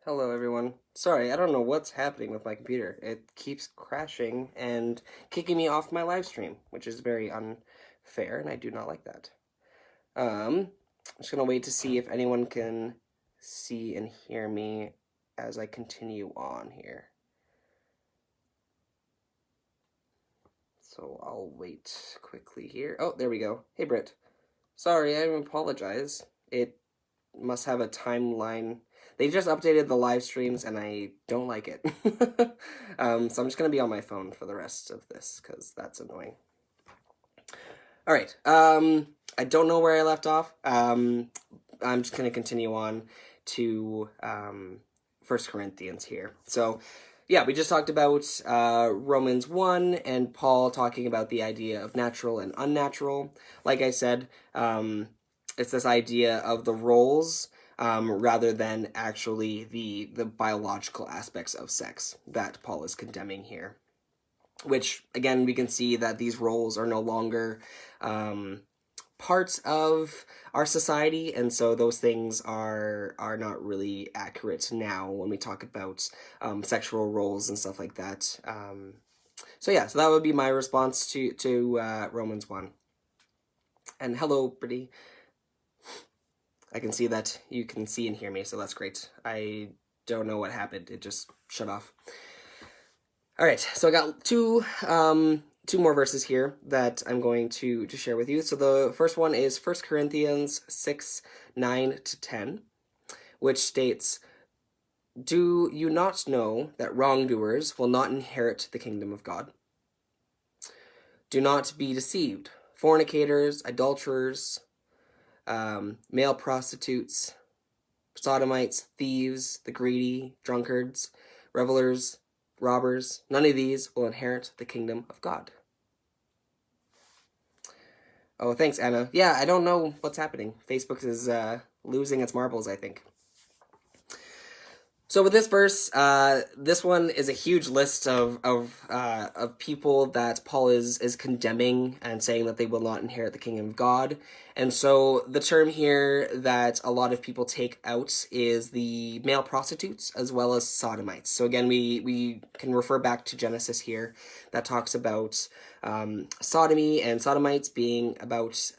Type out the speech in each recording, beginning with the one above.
Hello, everyone. Sorry, I don't know what's happening with my computer. It keeps crashing and kicking me off my live stream, which is very unfair, and I do not like that. I'm just gonna wait to see if anyone can see and hear me as I continue on here. So I'll wait quickly here. Oh, there we go. Hey, Britt. Sorry, I apologize. It must have a timeline. They just updated the live streams and I don't like it. So I'm just going to be on my phone for the rest of this because that's annoying. All right. I don't know where I left off. I'm just going to continue on to 1 Corinthians here. So, yeah, we just talked about Romans 1 and Paul talking about the idea of natural and unnatural. Like I said, it's this idea of the roles rather than actually the biological aspects of sex that Paul is condemning here. Which, again, we can see that these roles are no longer parts of our society, and so those things are not really accurate now when we talk about sexual roles and stuff like that. So that would be my response to Romans 1. And hello, Brittany. I can see that you can see and hear me, so that's great. I don't know what happened. It just shut off. All right, so I got two more verses here that I'm going to share with you. So the first one is 1 Corinthians 6, 9 to 10, which states, "Do you not know that wrongdoers will not inherit the kingdom of God? Do not be deceived. Fornicators, adulterers, male prostitutes, sodomites, thieves, the greedy, drunkards, revelers, robbers, none of these will inherit the kingdom of God." Oh, thanks, Anna. Yeah, I don't know what's happening. Facebook is losing its marbles, I think. So with this verse, this one is a huge list of people that Paul is condemning and saying that they will not inherit the kingdom of God. And so the term here that a lot of people take out is the male prostitutes as well as sodomites. So again, we can refer back to Genesis here that talks about sodomy and sodomites being about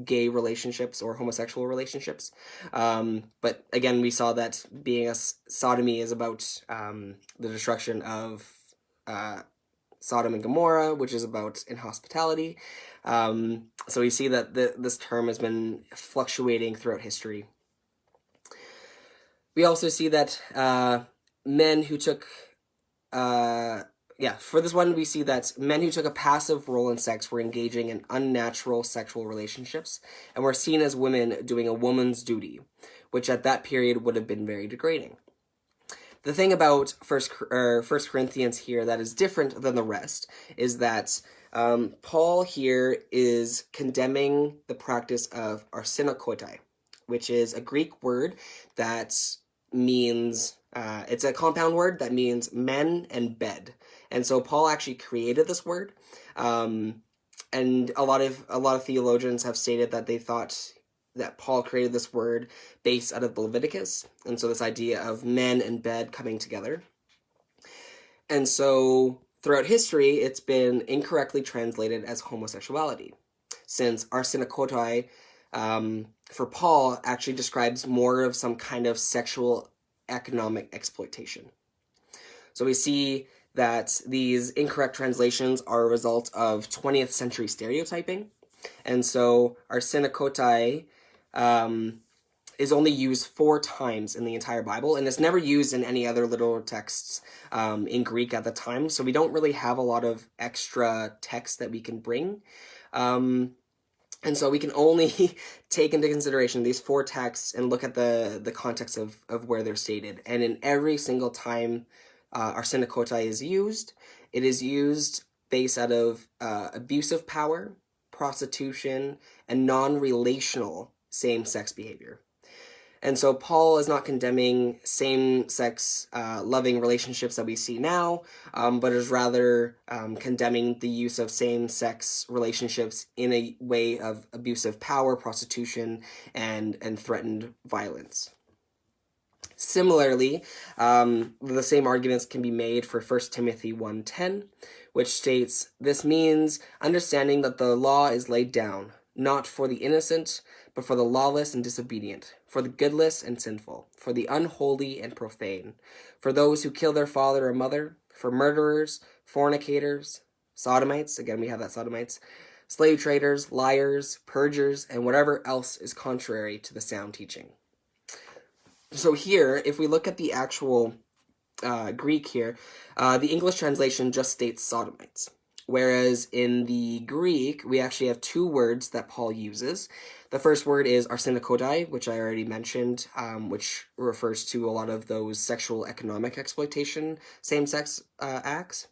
gay relationships or homosexual relationships. But again, we saw that being a sodomy is about the destruction of Sodom and Gomorrah, which is about inhospitality. So we see that this term has been fluctuating throughout history. We also see that men who took for this one, we see that men who took a passive role in sex were engaging in unnatural sexual relationships and were seen as women doing a woman's duty, which at that period would have been very degrading. The thing about First Corinthians here that is different than the rest is that Paul here is condemning the practice of arsenokoitai, which is a Greek word that means it's a compound word that means men and bed. And so Paul actually created this word, and a lot of theologians have stated that they thought that Paul created this word based out of Leviticus, and so this idea of men and bed coming together. And so throughout history, it's been incorrectly translated as homosexuality, since arsenokoitai for Paul actually describes more of some kind of sexual economic exploitation. So we see that these incorrect translations are a result of 20th century stereotyping. And so arsenokoitai is only used 4 times in the entire Bible, and it's never used in any other literal texts in Greek at the time. So we don't really have a lot of extra text that we can bring. And so we can only take into consideration these 4 texts and look at the context of where they're stated. And in every single time arsenokoitai is used, it is used based out of abusive power, prostitution, and non-relational same-sex behavior. And so Paul is not condemning same-sex loving relationships that we see now, but is rather condemning the use of same-sex relationships in a way of abusive power, prostitution, and threatened violence. Similarly, the same arguments can be made for 1 Timothy 1:10, which states, "This means understanding that the law is laid down, not for the innocent, but for the lawless and disobedient, for the godless and sinful, for the unholy and profane, for those who kill their father or mother, for murderers, fornicators, sodomites," again we have that sodomites, "slave traders, liars, perjurers, and whatever else is contrary to the sound teaching." So here, if we look at the actual Greek here, the English translation just states sodomites. Whereas in the Greek, we actually have two words that Paul uses. The first word is arsenokodai, which I already mentioned, which refers to a lot of those sexual economic exploitation, same-sex acts.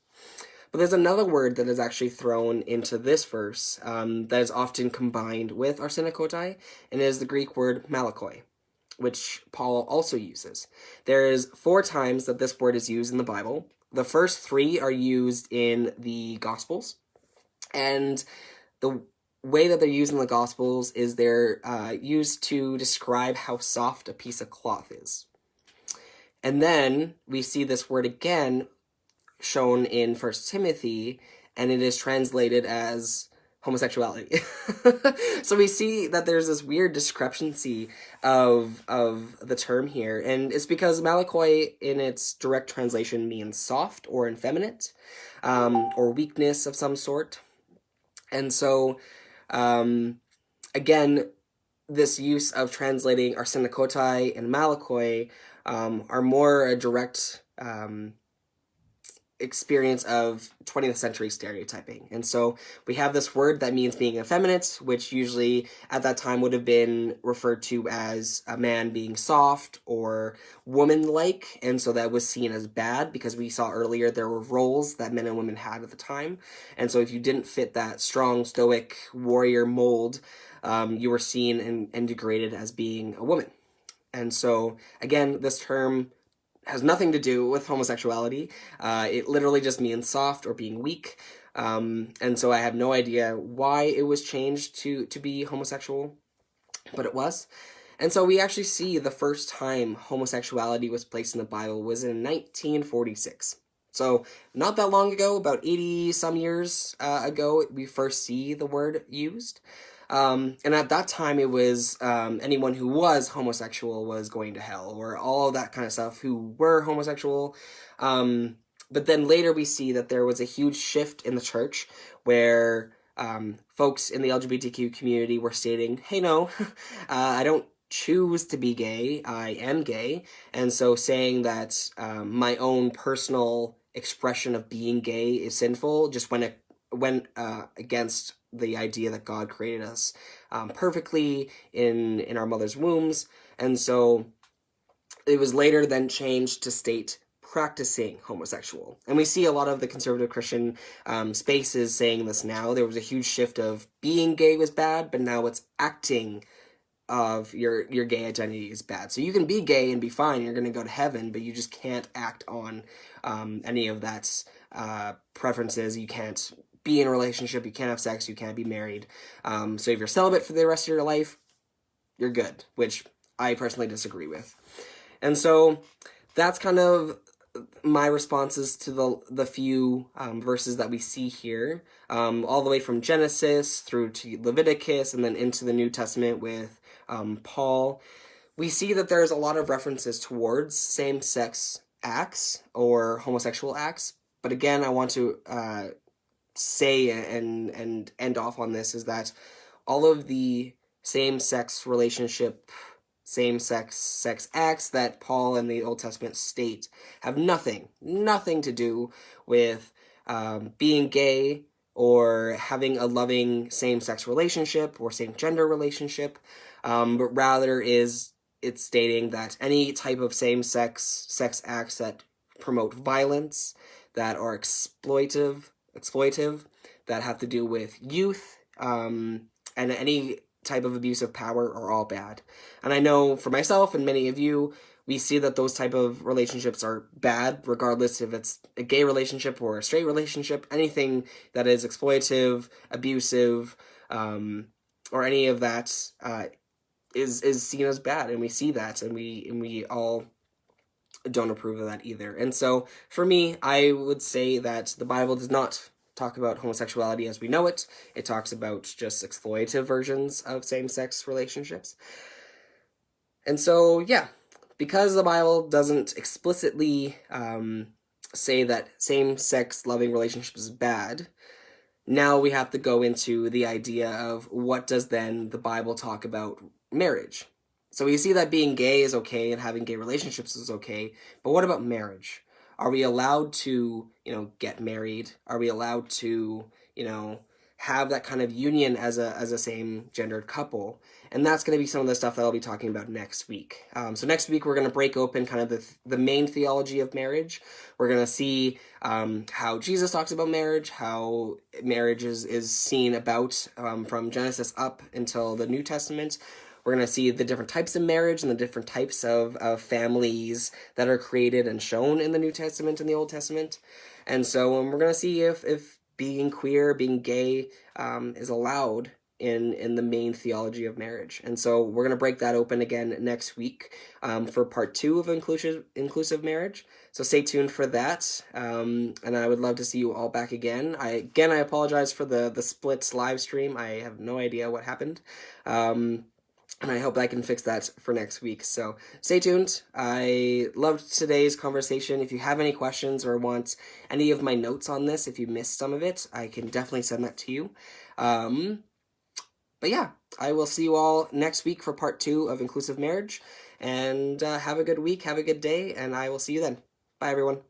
But there's another word that is actually thrown into this verse that is often combined with arsenokodai, and it is the Greek word malakoi, which Paul also uses. There's 4 times that this word is used in the Bible. The first 3 are used in the Gospels, and the way that they're used in the Gospels is they're used to describe how soft a piece of cloth is. And then we see this word again shown in 1 Timothy, and it is translated as homosexuality. So we see that there's this weird discrepancy of the term here, and it's because malakoi in its direct translation means soft or effeminate, or weakness of some sort. And so again, this use of translating arsenokotai and malakoi are more a direct experience of 20th century stereotyping. And so we have this word that means being effeminate, which usually at that time would have been referred to as a man being soft or woman-like, and so that was seen as bad because we saw earlier there were roles that men and women had at the time. And so if you didn't fit that strong, stoic warrior mold, you were seen and degraded as being a woman. And so again, this term has nothing to do with homosexuality. It literally just means soft or being weak. And so I have no idea why it was changed to be homosexual, but it was. And so we actually see the first time homosexuality was placed in the Bible was in 1946. So not that long ago, about 80 some years ago, we first see the word used. And at that time, it was anyone who was homosexual was going to hell, or all of that kind of stuff who were homosexual. But then later we see that there was a huge shift in the church where folks in the LGBTQ community were stating, hey, no, I don't choose to be gay, I am gay. And so saying that my own personal expression of being gay is sinful just went against the idea that God created us perfectly in our mother's wombs. And so it was later then changed to state practicing homosexual. And we see a lot of the conservative Christian spaces saying this now. There was a huge shift of being gay was bad, but now it's acting of your gay identity is bad. So you can be gay and be fine, you're going to go to heaven, but you just can't act on any of that preferences. You can't be in a relationship, you can't have sex, you can't be married. So if you're celibate for the rest of your life, you're good, which I personally disagree with. And so that's kind of my responses to the few verses that we see here, all the way from Genesis through to Leviticus and then into the New Testament with Paul. We see that there's a lot of references towards same-sex acts or homosexual acts. But again, I want to say and end off on this is that all of the same-sex sex acts that Paul and the Old Testament state have nothing to do with being gay or having a loving same-sex relationship or same-gender relationship, but rather it's stating that any type of same-sex sex acts that promote violence, that are exploitive, that have to do with youth, and any type of abuse of power are all bad. And I know for myself and many of you, we see that those type of relationships are bad, regardless if it's a gay relationship or a straight relationship. Anything that is exploitive, abusive, or any of that is seen as bad, and we see that, and we all don't approve of that either. And so for me, I would say that the Bible does not talk about homosexuality as we know it. It talks about just exploitative versions of same-sex relationships. And so, yeah, because the Bible doesn't explicitly say that same-sex loving relationships is bad, now we have to go into the idea of what does then the Bible talk about marriage. So we see that being gay is okay and having gay relationships is okay, but what about marriage? Are we allowed to, get married? Are we allowed to, have that kind of union as a same gendered couple? And that's going to be some of the stuff that I'll be talking about next week. So next week we're going to break open kind of the main theology of marriage. We're going to see how Jesus talks about marriage, how marriage is seen about from Genesis up until the New Testament. We're going to see the different types of marriage and the different types of families that are created and shown in the New Testament and the Old Testament. And so we're going to see if being queer, being gay is allowed in the main theology of marriage. And so we're going to break that open again next week for part 2 of inclusive marriage. So stay tuned for that. And I would love to see you all back again. I apologize for the split live stream. I have no idea what happened. And I hope I can fix that for next week. So stay tuned. I loved today's conversation. If you have any questions or want any of my notes on this, if you missed some of it, I can definitely send that to you. But yeah, I will see you all next week for part 2 of Inclusive Marriage. And have a good week, have a good day, and I will see you then. Bye, everyone.